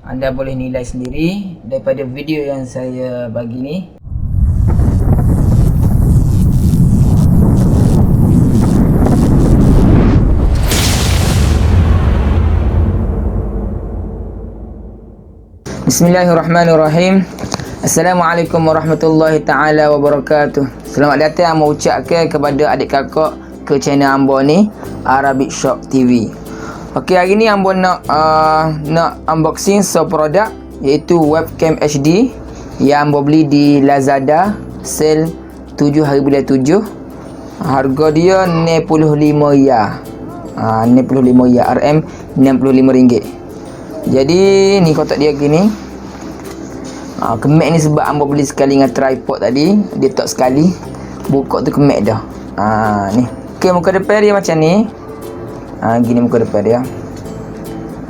Anda boleh nilai sendiri daripada video yang saya bagi ni. Bismillahirrahmanirrahim. Assalamualaikum warahmatullahi ta'ala wabarakatuh. Selamat datang mengucapkan kepada adik kakak ke channel Ambo ni, Arabic Shop TV. Okey, hari ni Ambo nak unboxing produk iaitu webcam HD yang Ambo beli di Lazada sale 7 hari bulan 7. Harga dia RM65. RM65 RM65. Jadi ni kotak dia gini. Kemek ni sebab Ambo beli sekali dengan tripod tadi, dia tak sekali buka tu kemek dah. Ni. Okey, muka depan dia macam ni. Gini muka depan dia.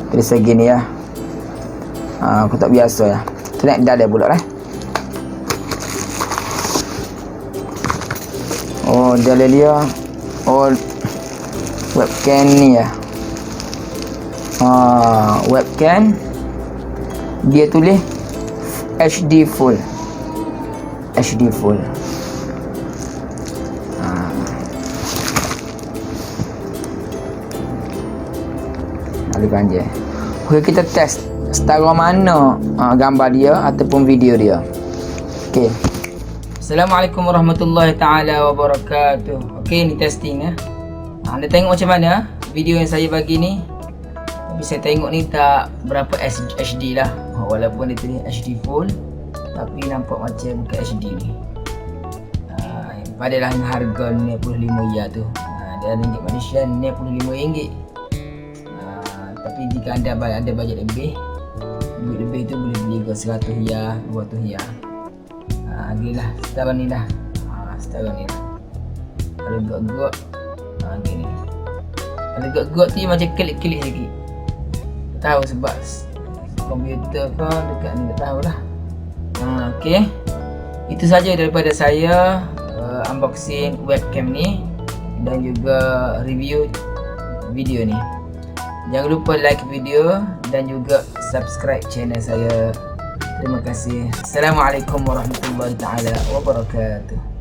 Dari segi ni ya. Kotak biasa ya. Tu nak dah pula lah. Oh, dalam dia. Oh, webcam ni ya. Webcam dia tulis HD full. HD full. Lebih panjang. Okey, kita test setara mana gambar dia ataupun video dia. Okey. Assalamualaikum warahmatullahi taala wabarakatuh. Okey, ni testing ya. Anda tengok macam mana video yang saya bagi ni. Tapi saya tengok ni tak berapa HD lah. Walaupun dia tulis HD full, tapi nampak macam bukan HD ni. Padalah harga RM65 tu. Dia ringgit Malaysia RM65. Tapi jika anda ada bajet lebih, duit lebih tu boleh beli ke RM100, RM200. Gila setara ni dah. Setara ni dah. Kalau gok-gok gini. Kalau gok-gok tu macam klik-klik sikit. Tahu sebab komputer ke dekat ni, tak tahulah. Okey. Itu saja daripada saya unboxing webcam ni dan juga review video ni. Jangan lupa like video dan juga subscribe channel saya. Terima kasih. Assalamualaikum warahmatullahi taala wabarakatuh.